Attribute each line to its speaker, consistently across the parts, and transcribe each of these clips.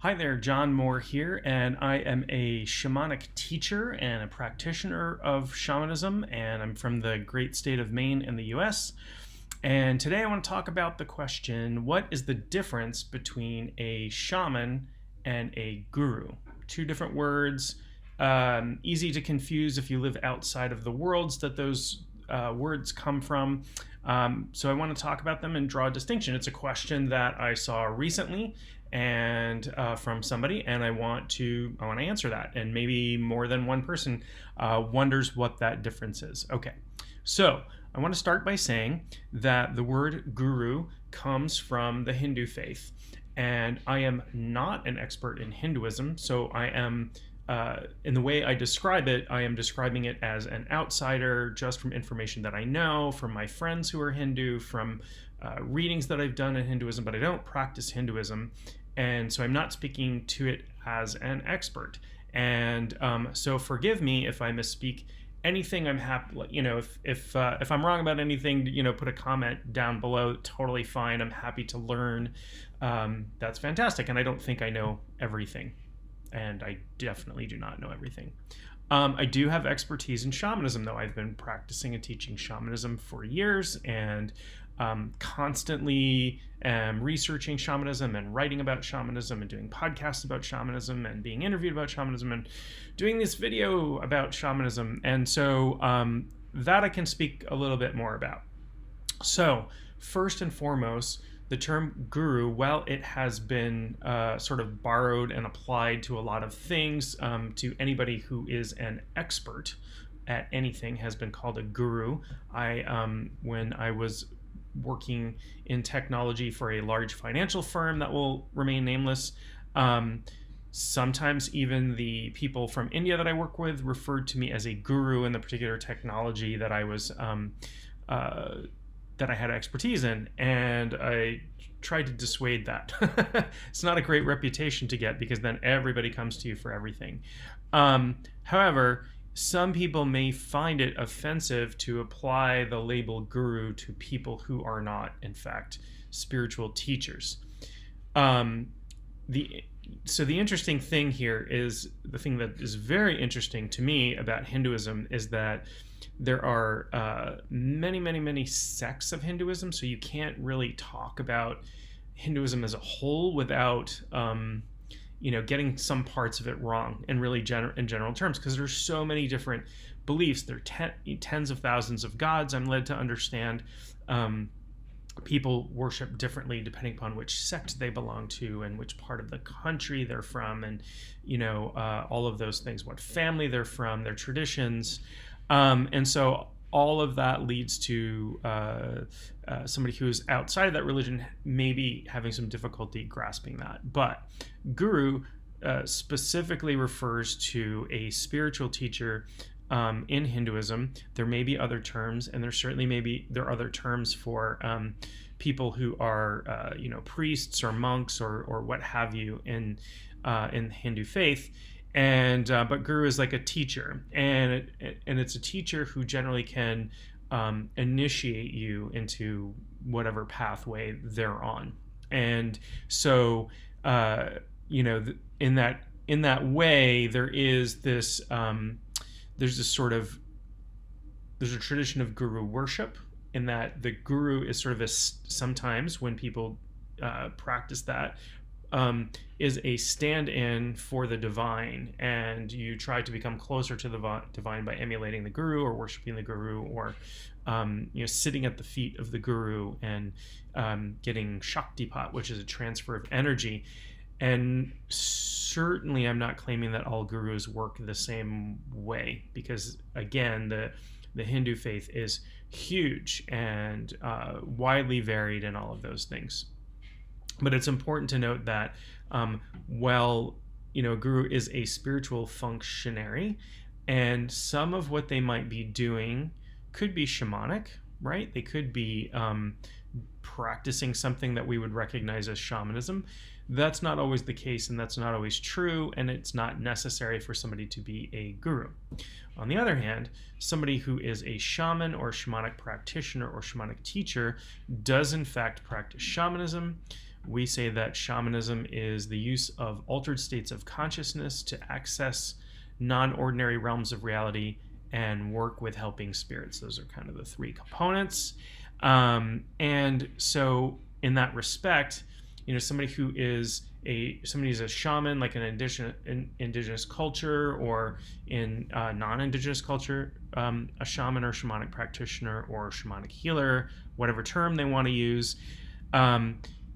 Speaker 1: Hi there, John Moore here, and I am a shamanic teacher and a practitioner of shamanism, and I'm from the great state of Maine in the US. And today I want to talk about the question, what is the difference between a shaman and a guru? Two different words, easy to confuse if you live outside of the worlds that those words come from. So I want to talk about them and draw a distinction. It's a question that I saw recently and from somebody, and I want to answer that, and maybe more than one person wonders what that difference is. Okay, so I want to start by saying that the word guru comes from the Hindu faith, and I am not an expert in Hinduism, so I am in the way I describe it, I am describing it as an outsider just from information that I know, from my friends who are Hindu, from readings that I've done in Hinduism, but I don't practice Hinduism. And so I'm not speaking to it as an expert. And so forgive me if I misspeak anything. I'm happy, if I'm wrong about anything, put a comment down below. Totally fine. I'm happy to learn. That's fantastic. And I don't think I know everything. And I definitely do not know everything. I do have expertise in shamanism, though. I've been practicing and teaching shamanism for years, and constantly researching shamanism and writing about shamanism and doing podcasts about shamanism and being interviewed about shamanism and doing this video about shamanism. And so that I can speak a little bit more about. So first and foremost, the term guru, well, it has been sort of borrowed and applied to a lot of things. To anybody who is an expert at anything has been called a guru. When I was working in technology for a large financial firm that will remain nameless, sometimes even the people from India that I work with referred to me as a guru in the particular technology that I was that I had expertise in, and I tried to dissuade that. It's not a great reputation to get, because then everybody comes to you for everything. However, some people may find it offensive to apply the label guru to people who are not, in fact, spiritual teachers. So the interesting thing here is, the thing that is very interesting to me about Hinduism is that there are many sects of Hinduism, so you can't really talk about Hinduism as a whole without getting some parts of it wrong in really in general terms, because there's so many different beliefs. There are tens of thousands of gods, I'm led to understand. People worship differently depending upon which sect they belong to and which part of the country they're from, and all of those things, what family they're from, their traditions. And so all of that leads to somebody who's outside of that religion maybe having some difficulty grasping that. But guru specifically refers to a spiritual teacher in Hinduism. There may be other terms, and there are other terms for people who are priests or monks or what have you in the Hindu faith. And but guru is like a teacher, and it's a teacher who generally can initiate you into whatever pathway they're on. And so in that way, there's a tradition of guru worship, in that the guru is sort of sometimes when people practice that, is a stand-in for the divine, and you try to become closer to the divine by emulating the guru or worshiping the guru, or sitting at the feet of the guru and getting shaktipat, which is a transfer of energy. And certainly I'm not claiming that all gurus work the same way, because again, the Hindu faith is huge and widely varied in all of those things. But it's important to note that a guru is a spiritual functionary, and some of what they might be doing could be shamanic, right? They could be practicing something that we would recognize as shamanism. That's not always the case, and that's not always true, and it's not necessary for somebody to be a guru. On the other hand, somebody who is a shaman or shamanic practitioner or shamanic teacher does in fact practice shamanism, we say that shamanism is the use of altered states of consciousness to access non-ordinary realms of reality and work with helping spirits. Those are kind of the three components. And so in that respect, somebody who's a shaman, like an indigenous culture, or in non-indigenous culture, a shaman or shamanic practitioner or shamanic healer, whatever term they want to use,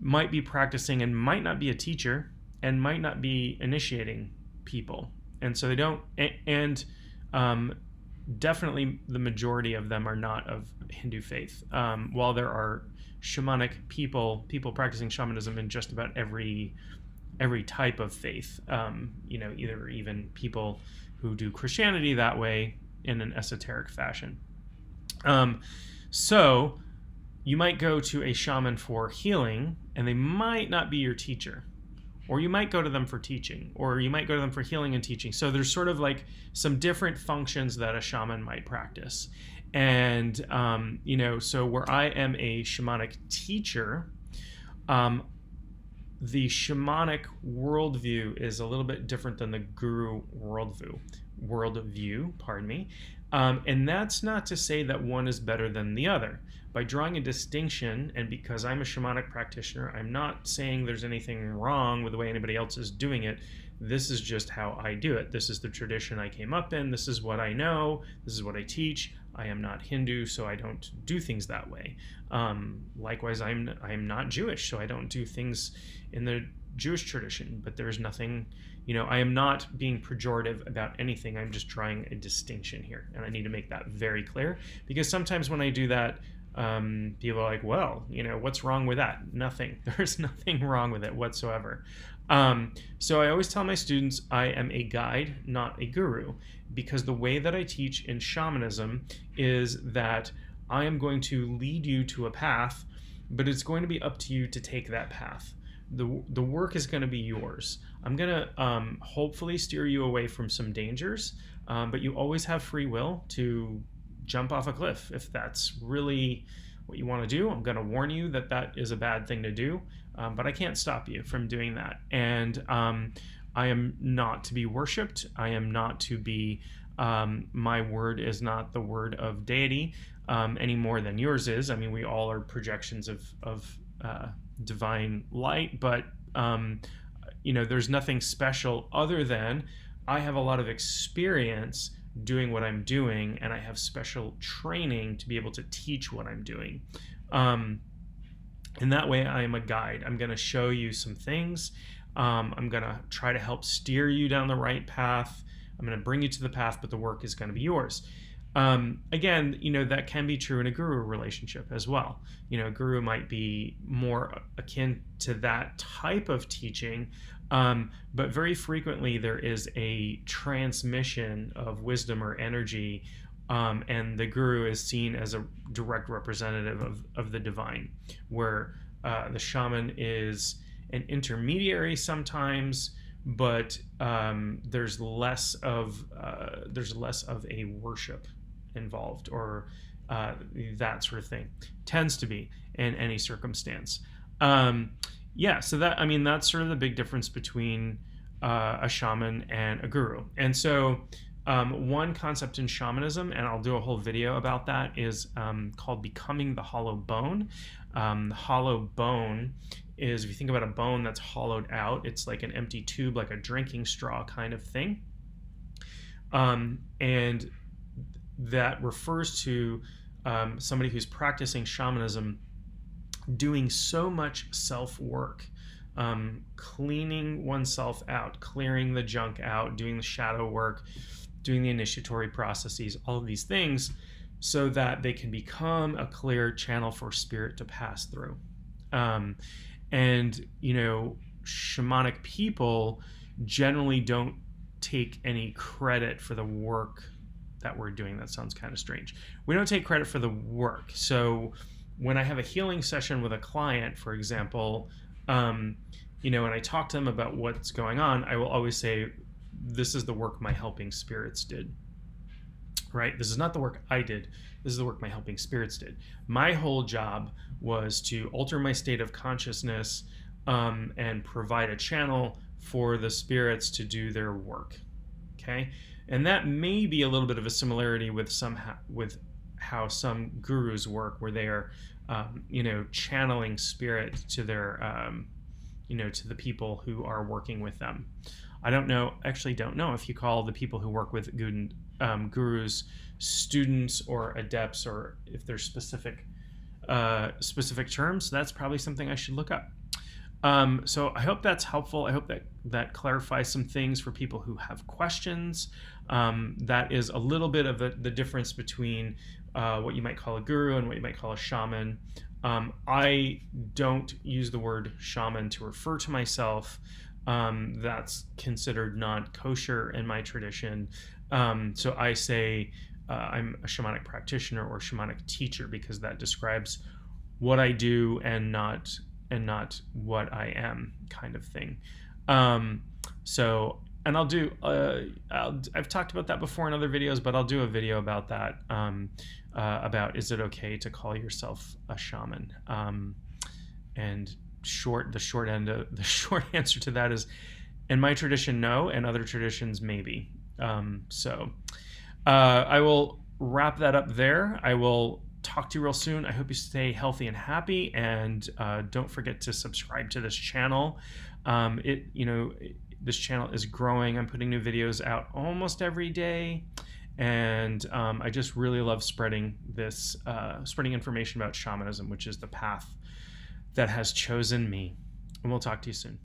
Speaker 1: might be practicing and might not be a teacher and might not be initiating people. And so they don't, and definitely the majority of them are not of Hindu faith. While there are shamanic people practicing shamanism in just about every type of faith, either even people who do Christianity that way in an esoteric fashion. So you might go to a shaman for healing, and they might not be your teacher. Or you might go to them for teaching, or you might go to them for healing and teaching. So there's sort of like some different functions that a shaman might practice. And, so where I am a shamanic teacher, the shamanic worldview is a little bit different than the guru worldview, and that's not to say that one is better than the other. By drawing a distinction, and because I'm a shamanic practitioner, I'm not saying there's anything wrong with the way anybody else is doing it. This is just how I do it. This is the tradition I came up in. This is what I know. This is what I teach. I am not Hindu, so I don't do things that way. Likewise, I'm not Jewish, so I don't do things in the Jewish tradition. But there's nothing, I am not being pejorative about anything. I'm just drawing a distinction here, and I need to make that very clear, because sometimes when I do that, people are like, well, what's wrong with that? Nothing. There's nothing wrong with it whatsoever. So I always tell my students I am a guide, not a guru, because the way that I teach in shamanism is that I am going to lead you to a path, but it's going to be up to you to take that path. The work is going to be yours. I'm going to hopefully steer you away from some dangers, but you always have free will to jump off a cliff if that's really what you want to do. I'm going to warn you that that is a bad thing to do, but I can't stop you from doing that. And I am not to be worshipped. I am not to be, my word is not the word of deity any more than yours is. I mean, we all are projections of divine light, but there's nothing special other than I have a lot of experience doing what I'm doing, and I have special training to be able to teach what I'm doing. In that way, I am a guide. I'm going to show you some things. I'm going to try to help steer you down the right path. I'm going to bring you to the path, but the work is going to be yours. Again, that can be true in a guru relationship as well. A guru might be more akin to that type of teaching, but very frequently there is a transmission of wisdom or energy, and the guru is seen as a direct representative of the divine, where the shaman is an intermediary sometimes, but there's less of a worship involved, or that sort of thing tends to be in any circumstance. So that's sort of the big difference between a shaman and a guru. And so one concept in shamanism, and I'll do a whole video about that, is called becoming the hollow bone. The hollow bone is, if you think about a bone that's hollowed out, it's like an empty tube, like a drinking straw kind of thing. And that refers to somebody who's practicing shamanism doing so much self-work, cleaning oneself out, clearing the junk out, doing the shadow work, doing the initiatory processes, all of these things, so that they can become a clear channel for spirit to pass through. And shamanic people generally don't take any credit for the work that we're doing. That sounds kind of strange. We don't take credit for the work. So when I have a healing session with a client, for example, and I talk to them about what's going on, I will always say, this is the work my helping spirits did. Right? This is not the work I did. This is the work my helping spirits did. My whole job was to alter my state of consciousness, and provide a channel for the spirits to do their work. Okay, and that may be a little bit of a similarity with how some gurus work, where they are, channeling spirit to their, to the people who are working with them. I don't know if you call the people who work with gurus students or adepts, or if there's specific terms. That's probably something I should look up. So I hope that's helpful. I hope that clarifies some things for people who have questions. That is a little bit of the difference between what you might call a guru and what you might call a shaman. I don't use the word shaman to refer to myself. That's considered not kosher in my tradition. So I say I'm a shamanic practitioner or shamanic teacher, because that describes what I do and not what I am, kind of thing. And I'll do, I've talked about that before in other videos, but I'll do a video about that, about is it okay to call yourself a shaman? And the short answer to that is, in my tradition, no, and other traditions, maybe. I will wrap that up there. I will talk to you real soon. I hope you stay healthy and happy, and don't forget to subscribe to this channel. This channel is growing. I'm putting new videos out almost every day, and I just really love spreading information about shamanism, which is the path that has chosen me. And we'll talk to you soon.